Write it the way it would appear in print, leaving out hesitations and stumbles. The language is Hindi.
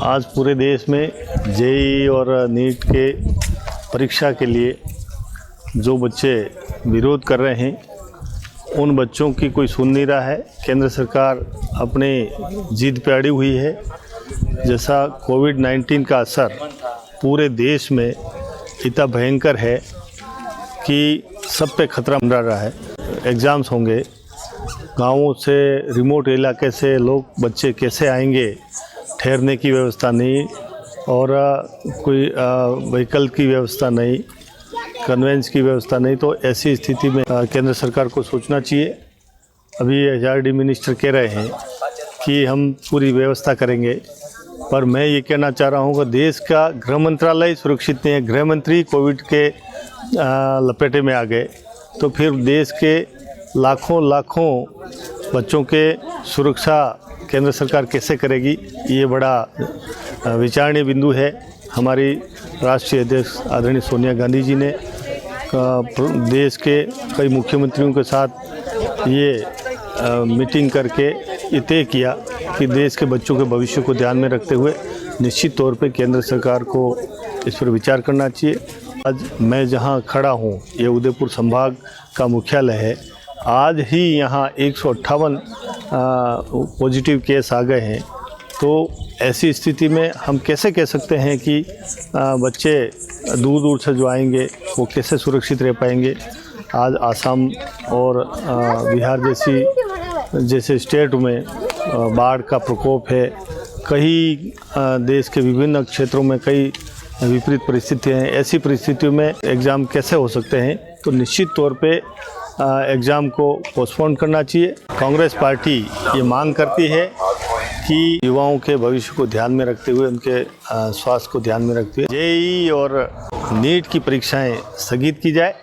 आज पूरे देश में जेईई और नीट के परीक्षा के लिए जो बच्चे विरोध कर रहे हैं उन बच्चों की कोई सुन नहीं रहा है। केंद्र सरकार अपने जिद पे अड़ी हुई है। जैसा कोविड-19 का असर पूरे देश में इतना भयंकर है कि सब पे खतरा मंडरा रहा है। एग्ज़ाम्स होंगे, गाँवों से, रिमोट इलाके से लोग बच्चे कैसे आएंगे, ठहरने की व्यवस्था नहीं और कोई व्हीकल की व्यवस्था नहीं, कन्वेंस की व्यवस्था नहीं। तो ऐसी स्थिति में केंद्र सरकार को सोचना चाहिए। अभी एचआरडी मिनिस्टर कह रहे हैं कि हम पूरी व्यवस्था करेंगे, पर मैं ये कहना चाह रहा हूँ कि देश का गृह मंत्रालय सुरक्षित नहीं है। गृह मंत्री कोविड के लपेटे में आ गए तो फिर देश के लाखों बच्चों के सुरक्षा केंद्र सरकार कैसे करेगी, ये बड़ा विचारणीय बिंदु है। हमारी राष्ट्रीय अध्यक्ष आदरणीय सोनिया गांधी जी ने देश के कई मुख्यमंत्रियों के साथ ये मीटिंग करके ये तय किया कि देश के बच्चों के भविष्य को ध्यान में रखते हुए निश्चित तौर पे केंद्र सरकार को इस पर विचार करना चाहिए। आज मैं जहां खड़ा हूं, ये उदयपुर संभाग का मुख्यालय है। आज ही यहां 158 पॉजिटिव केस आ गए हैं। तो ऐसी स्थिति में हम कैसे कह सकते हैं कि बच्चे दूर दूर से जो आएंगे वो कैसे सुरक्षित रह पाएंगे। आज आसाम और बिहार जैसे स्टेट में बाढ़ का प्रकोप है। कई देश के विभिन्न क्षेत्रों में कई विपरीत परिस्थितियाँ हैं। ऐसी परिस्थितियों में एग्ज़ाम कैसे हो सकते हैं, तो निश्चित तौर पे एग्ज़ाम को पोस्टपोन करना चाहिए। कांग्रेस पार्टी ये मांग करती है कि युवाओं के भविष्य को ध्यान में रखते हुए, उनके स्वास्थ्य को ध्यान में रखते हुए जेईई और नीट की परीक्षाएं स्थगित की जाए।